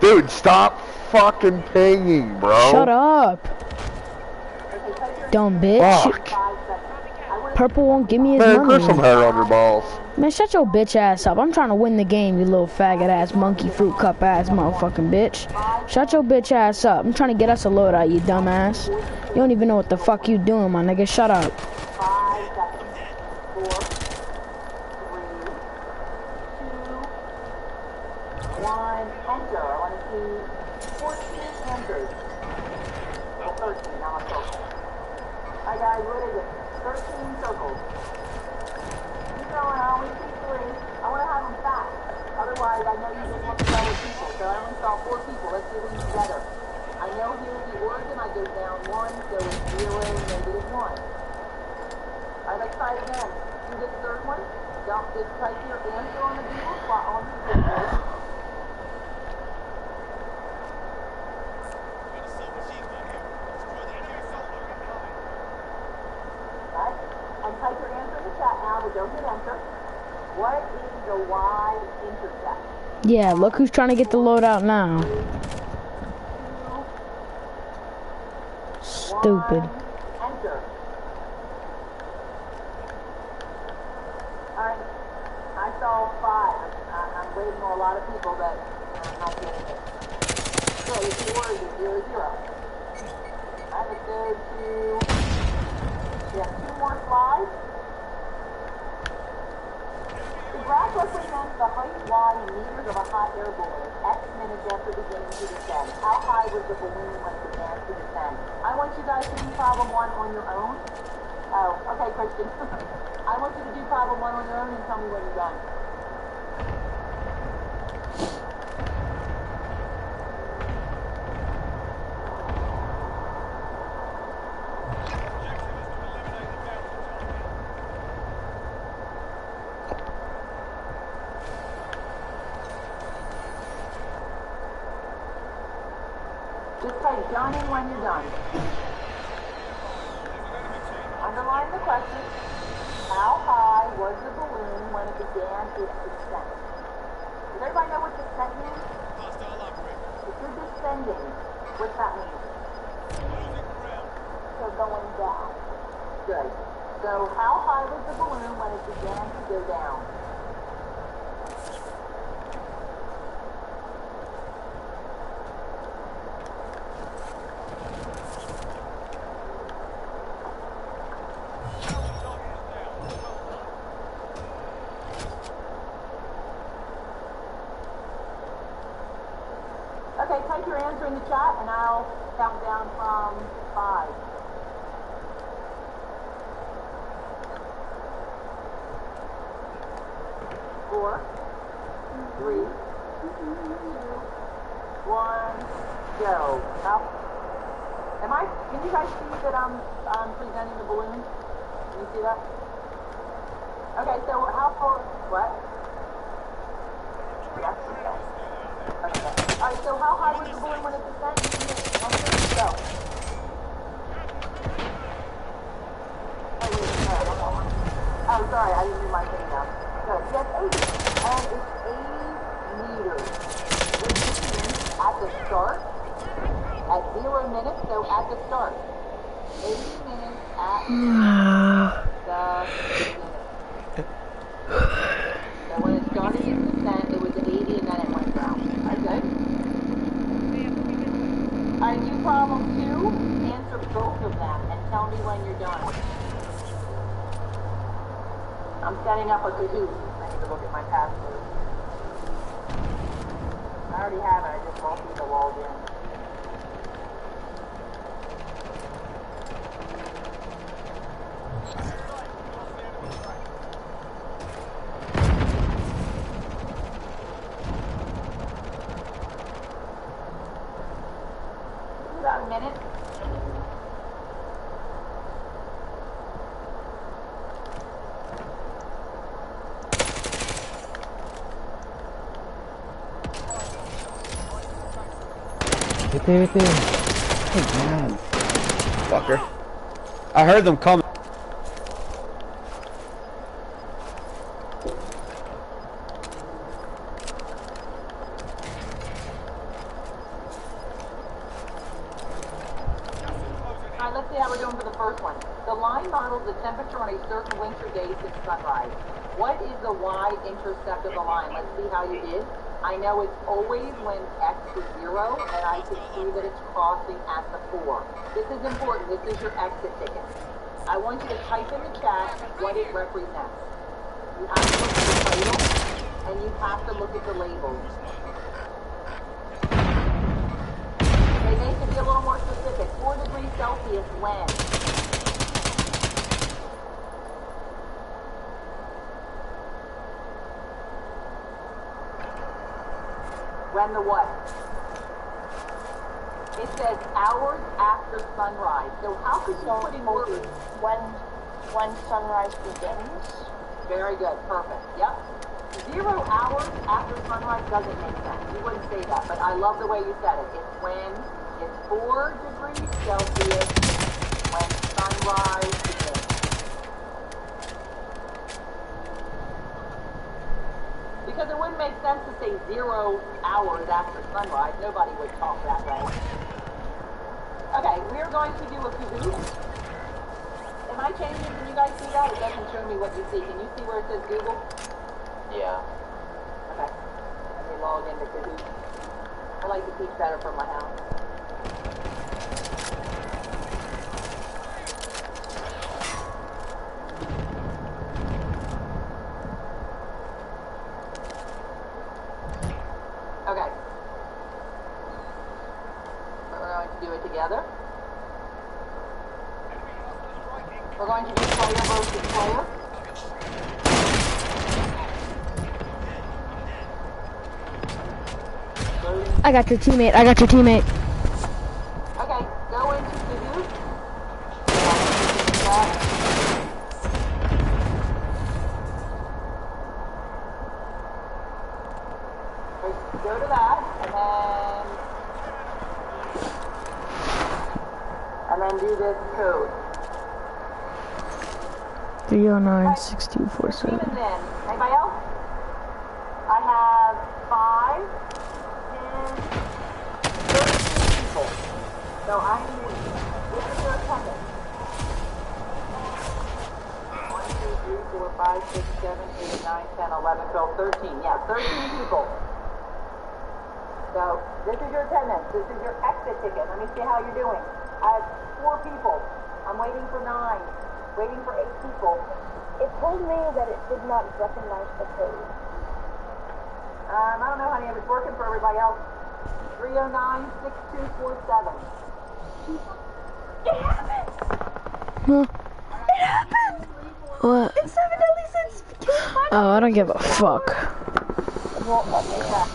Dude, stop fucking pinging, bro. Shut up. Dumb bitch. Fuck. Purple won't give me his Man, money. put some hair on your balls. Man, shut your bitch ass up. I'm trying to win the game, you little faggot ass, monkey fruit cup ass motherfucking bitch. Shut your bitch ass up. I'm trying to get us a loadout, you dumbass. You don't even know what the fuck you doing, my nigga. Shut up. 5 seconds. 4, 3, 2, 1, enter. I want to see 14 answers. Well, 13, now I'm circle. Alright guys, what is it? 13 circles. Keep going, I only see 3. I want to have them fast. Otherwise, I know you just want to go with people. So I only saw 4 people. Let's do these together. I know here the origin, I go down 1, so it's 0, negative 1. Alright, let's try it again. Do this third one. Don't just type your answer on the Google spot on the keyboard. Alright, and type your answer in the chat now, but don't hit enter. What is the Y intercept? Yeah, look who's trying to get the loadout now. 3, 2, Stupid. 1, enter. Alright, I saw 5. I'm waiting on a lot of people, but I'm not getting it. So it's the origin, 0, 0. Alright, let's go to... We have 2 more slides. The graph represents the height y in meters of a hot air balloon, X minutes after beginning to descend. How high was the balloon when it began to descend? I want you guys to do problem 1 on your own. Oh, okay, Christian. I want you to do problem 1 on your own and tell me when you're done. Just type done in when you're done. Underline the question. How high was the balloon when it began its descent? Does everybody know what descent means? If you're descending, what's that mean? So going down. Good. So how high was the balloon when it began to go down? Okay, type your answer in the chat and I'll count down from 5. 4, 3, 2, 1, go. Now, can you guys see that I'm presenting the balloon? Can you see that? Okay, so how far, what? Yes, okay. Okay. Alright, so how high was the balloon when it descended? Go. Oh, wait, no, oh, sorry, I didn't do my thing now. So, yes, 80. And it's 80 meters. Which means at the start, at 0 minutes, so at the start. 80 minutes at the beginning. So when it started its descent, it was 80 and then it went down. Okay. Alright, do problem 2. Answer both of them and tell me when you're done. I'm setting up a Kahoot. I need to look at my password. I already have it, I just won't be the logged in. About a minute. Right there. Hey, man. Fucker. I heard them coming. Alright, let's see how we're doing for the first one. The line models the temperature on a certain winter day since sunrise. What is the y-intercept of the line? Let's see how you did. I know it's always when x is 0, and I can see that it's crossing at the 4. This is important. This is your exit ticket. I want you to type in the chat what it represents. You have to look at the title, and you have to look at the labels. They make it be a little more specific. 4 degrees Celsius when? When the what? It says hours after sunrise. So how could you put in words? When sunrise begins. Very good. Perfect. Yep. 0 hours after sunrise doesn't make sense. You wouldn't say that, but I love the way you said it. It's when it's 4 degrees Celsius when sunrise begins. Because it wouldn't make sense to say 0 hours after sunrise. Nobody would talk that way. Okay, we're going to do a caboose. Am I changing? Can you guys see that? It doesn't show me what you see. Can you see where it says Google? Yeah. Okay. Let me log into Cahoot. I like to teach better from my house. Okay. We're going to do it together. We're going to do player versus player. I got your teammate. I got your teammate. Okay, go into Cahoot. Go to that, and then do this code. 309-6247. Anybody else? I have 5, 10, 13 people. So I need, this is your attendance. 1, 2, 3, 4, 5, 6, 7, 8, 9, 10, 11, 12, 13. Yeah, 13 people. So this is your attendance. This is your exit ticket. Let me see how you're doing. I have 4 people. I'm waiting for 9. Waiting for 8 people. It told me that it did not recognize the code. I don't know, honey, if it's working for everybody else. 309-6247. It happened! Huh? It happened! What? It's 7 deadly sins. Oh, I don't give a fuck. It won't let me back.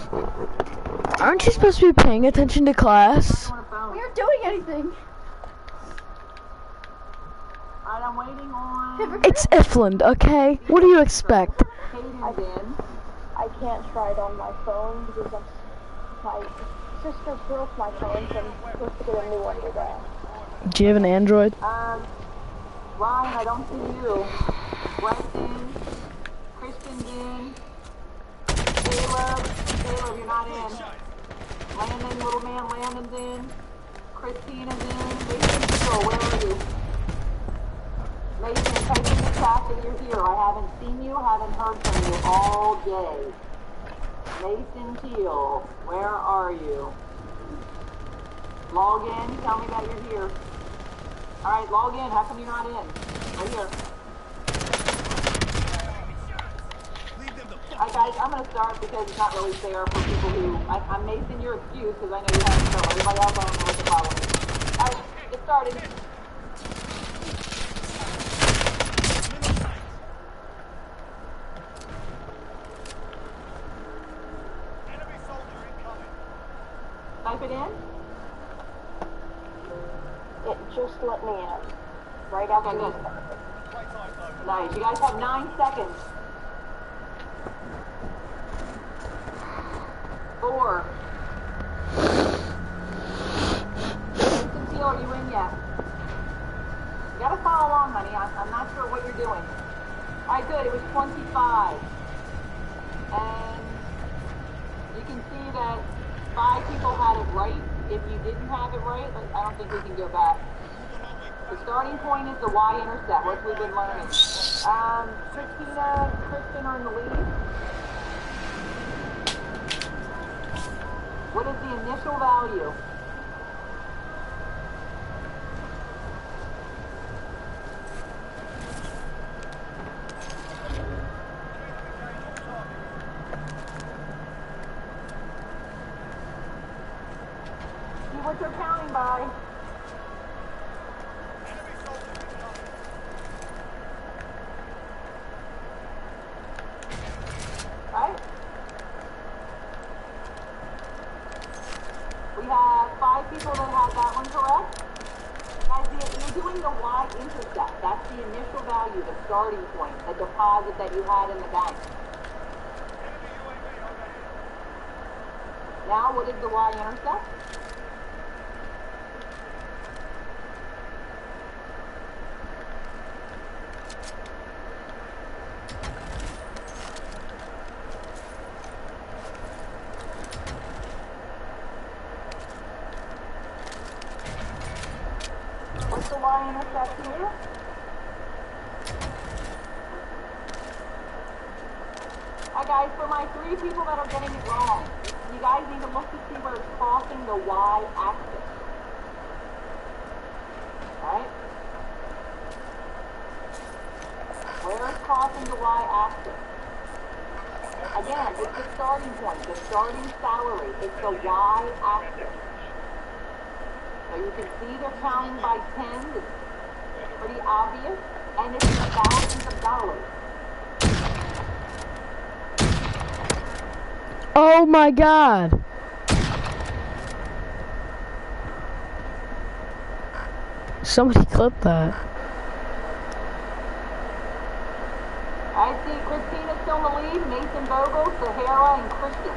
Aren't you supposed to be paying attention to class? We aren't doing anything. Alright, I'm waiting on... It's Ifland, okay? What do you expect? I can't try it on my phone because my sister broke my phone, so I'm supposed to get a new one today. Do you have an Android? Ryan, I don't see you. Weston, Christian's in. Caleb, you're not in. Landon, little man, Landon's in. Christina's in. Mason, where are you? Mason, type in the chat that you're here. I haven't seen you, haven't heard from you all day. Mason Teal, where are you? Log in, tell me that you're here. Alright, log in, how come you're not in? Right here. Alright guys, I'm gonna start because it's not really fair for people who... I'm Mason your excuse because I know you haven't known. Everybody else I don't know what the problem is. Alright, get started. Type it in. It just let me in. Right after this. Nice. You guys have 9 seconds. 4, 3, if you didn't have it right, I don't think we can go back. The starting point is the y-intercept, what we've been learning. Christina and Kristen are in the lead. What is the initial value? See what you're counting by. Right? We have 5 people that had that one correct. Guys, you're doing the y-intercept. That's the initial value, the starting point, the deposit that you had in the bank. Now, what is the y-intercept? What's the y-intercept here? Hi guys, for my 3 people that are getting it wrong, you guys need to look to see where it's crossing the y-axis. Right? Where it's crossing the y-axis. Again, it's the starting point, the starting salary. It's the y-axis. So you can see they're counting by tens. It's pretty obvious. And it's in thousands of dollars. Oh my god. Somebody clip that. I see Christina's still in the lead, Mason Bogle, Sahara, and Christian.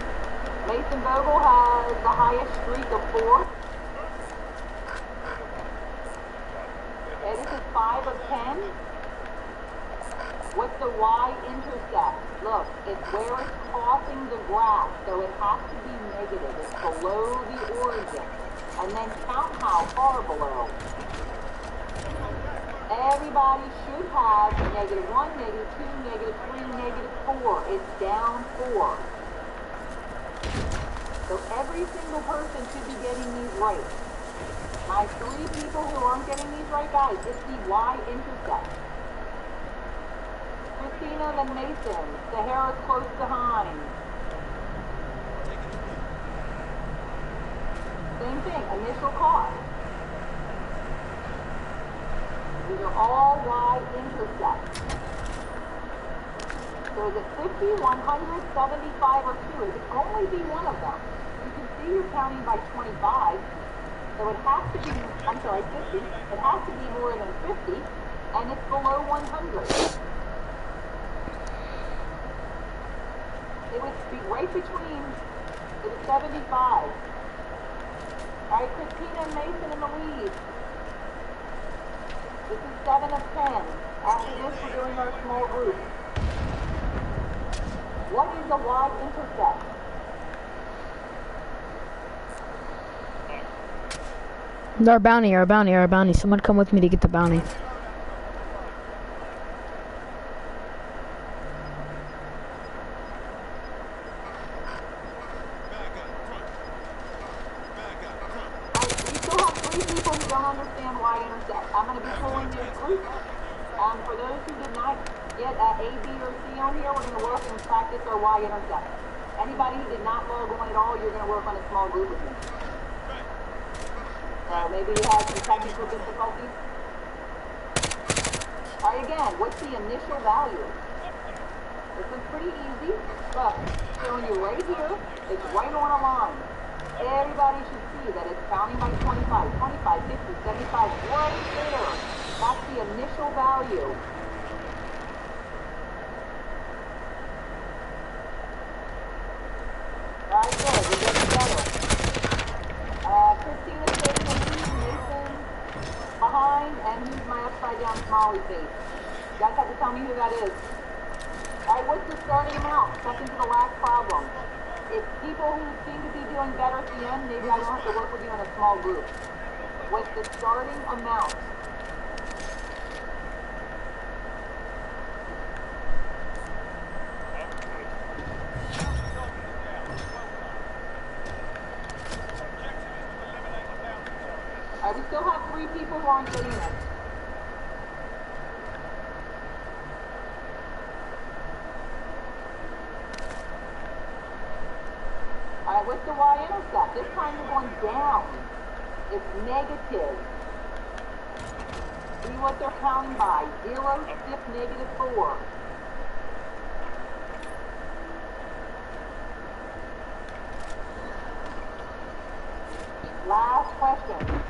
Mason Bogle has the highest streak of 4. Okay, this is 5 of 10. What's the y-intercept? Look, it's where it's crossing the graph, so it has to be negative. It's below the origin. And then count how far below. Everybody should have -1, -2, -3, -4. It's down 4. So every single person should be getting these right. My 3 people who aren't getting these right, guys, it's the y-intercept. Christina, then Mason. Sahara's close behind. Same thing, initial cost. These are all y-intercepts. So is it 50, 100, 75, or 2? It could only be one of them. You can see you're counting by 25. So it has to be, 50. It has to be more than 50, and it's below 100. It would be right between, it was 75. All right, Christina and Mason in the lead. This is 7 of 10. After this, we're doing our small group. What is the y-intercept? Our bounty, our bounty, our bounty. Someone come with me to get the bounty. We still have 3 people who don't understand y-intercept. I'm going to be pulling this group. For those who did not get A, B, or C on here, we're going to work and practice our y-intercept. Anybody who did not log on at all, you're going to work on a small group with me. Maybe you had some technical difficulties. All right, again, what's the initial value? This is pretty easy. Look, showing you right here, it's right on a line. Everybody should see that it's counting by 25, 25, 50, 75, right there. That's the initial value. All right, good. We're getting better. Christina's taking the lead, Mason behind, and who's my upside down smiley face? You guys have to tell me who that is. All right, what's the starting amount? Second to the last problem. If people who seem to be doing better at the end, maybe I don't have to work with you in a small group. What's the starting amount? We still have 3 people who aren't getting it. Alright, what's the y-intercept? This time you're going down. It's negative. See what they're counting by. 0, 6, negative 4. Last question.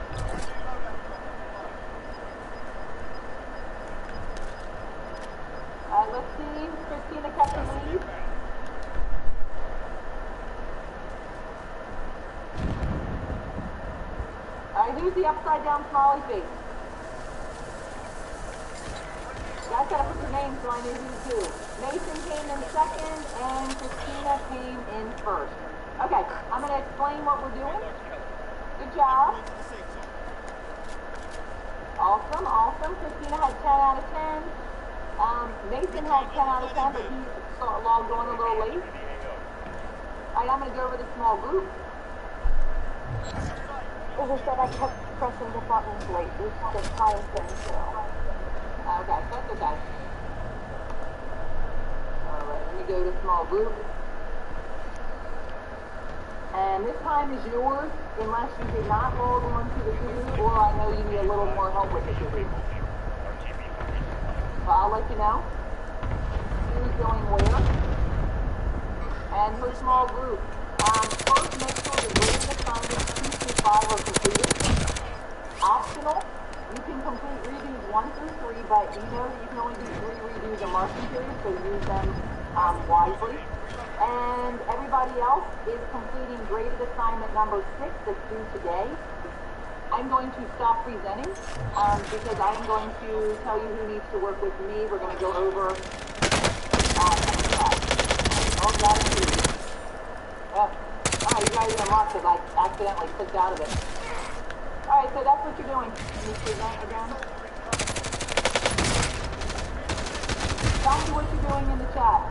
Let's see. Christina kept the lead. Alright, who's the upside down smiley face? You guys gotta put your name so I know who's who. Mason came in second and Christina came in first. Okay, I'm gonna explain what we're doing. Good job. Awesome, awesome. Christina had 10 out of 10. Mason had 10 out of 10, but he logged on a little late. Alright, I'm going to go over the small group. As I said, I kept pressing the buttons late. It was the time thing, so. Okay, that's okay. Alright, let me go to small group. And this time is yours, unless you did not log on to the group, or I know you need a little more help with the group. So I'll let you know who's going where. And for small group, first make sure the graded assignments 2 through 5 are completed. Optional, you can complete redos 1 through 3, but you know that you can only do 3 redos a marking period, so use them wisely. And everybody else is completing graded assignment number 6 that's due today. I'm going to stop presenting because I'm going to tell you who needs to work with me. We're going to go over all gratitude. Oh, you guys are going to watch because I accidentally clicked out of it. Alright, so that's what you're doing. Can you present again? Tell me what you're doing in the chat.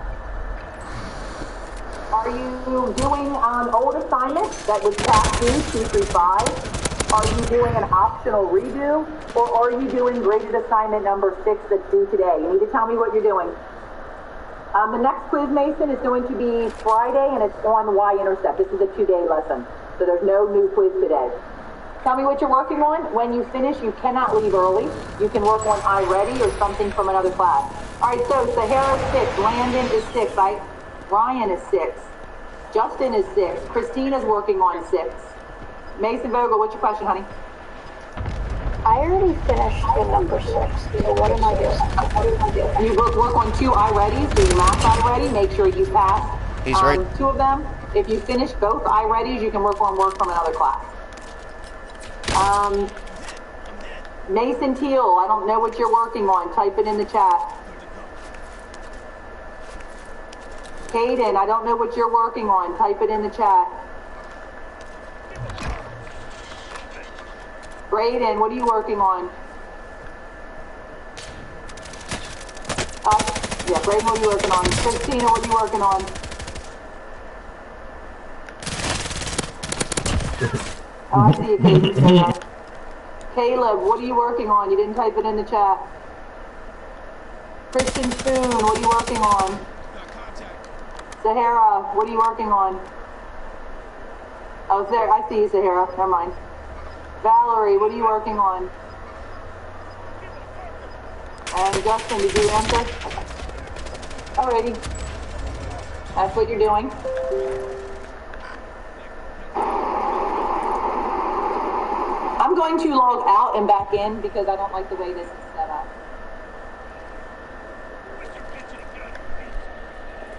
Are you doing old assignments that was past due 2 through 5? Are you doing an optional redo, or are you doing graded assignment number 6 that's due today? You need to tell me what you're doing. The next quiz, Mason, is going to be Friday, and it's on y-intercept. This is a 2-day lesson, so there's no new quiz today. Tell me what you're working on. When you finish, you cannot leave early. You can work on iReady or something from another class. All right, so Sahara's 6, Landon is 6, right? Ryan is 6, Justin is 6, Christina's working on 6. Mason Vogel, what's your question, honey? I already finished the number 6, so what am I doing? You work on 2 iReadies, do your math iReady, make sure you pass He's right. 2 of them. If you finish both iReadies, you can work from another class. Mason Teal, I don't know what you're working on, type it in the chat. Caden, I don't know what you're working on, type it in the chat. Brayden, what are you working on? Yeah, Brayden, what are you working on? Christina, what are you working on? Oh, I see you, Caden. Caleb, what are you working on? You didn't type it in the chat. Christian Spoon, what are you working on? Sahara, what are you working on? Oh, there, I see you, Sahara. Never mind. Valerie, what are you working on? And Justin, did you answer? Okay. Alrighty. That's what you're doing. I'm going to log out and back in because I don't like the way this is set up.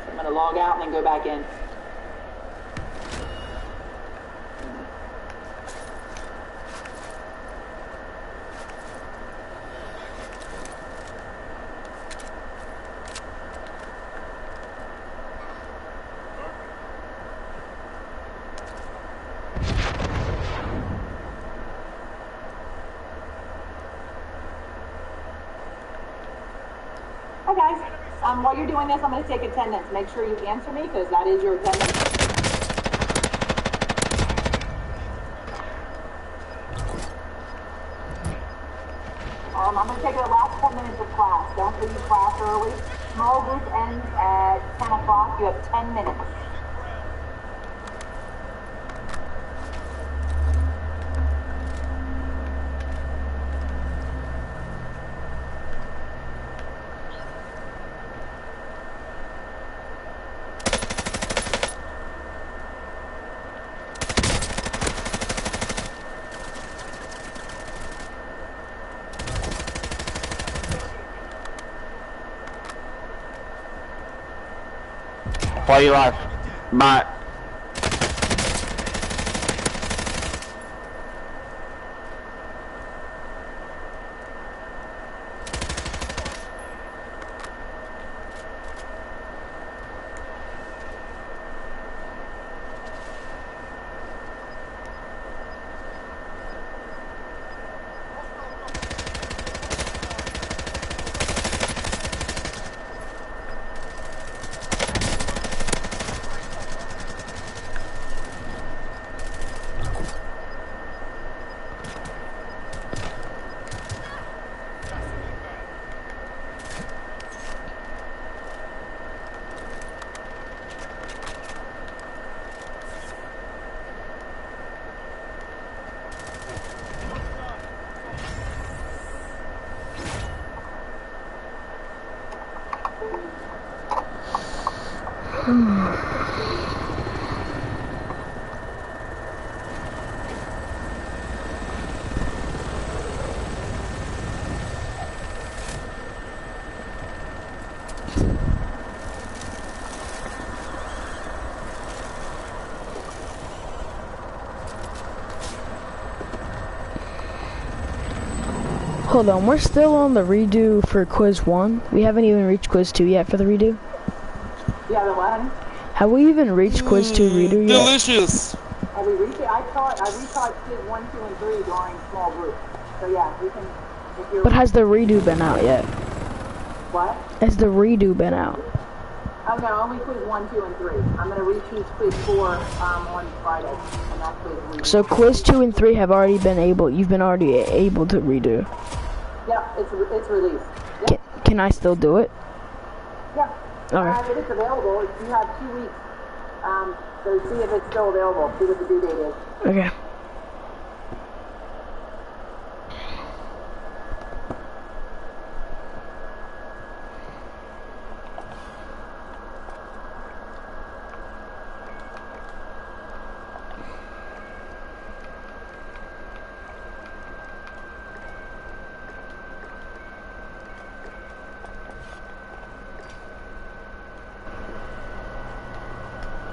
So I'm going to log out and then go back in. Hi guys. While you're doing this, I'm going to take attendance. Make sure you answer me because that is your attendance. I'm going to take the last 10 minutes of class. Don't leave class early. Small group ends at 10 o'clock. You have 10 minutes. Why you left? Bye. Hold on, we're still on the redo for quiz 1. We haven't even reached quiz 2 yet for the redo. Yeah, the what? Have we even reached quiz 2 redo yet? Delicious! Have we reached it? I retaught quiz 1, 2, and 3 during small group. So yeah, we can, if you're... But has the redo been out yet? What? Has the redo been out? Oh no, only quiz 1, 2, and 3. I'm going to reteach quiz 4 on Friday. And that's quiz 3. So quiz 2 and 3 have already been you've been already able to redo. Yeah, it's released. Yeah. Can I still do it? Yeah. Okay. If it's available, you have 2 weeks. So see if it's still available. See what the due date is. Okay.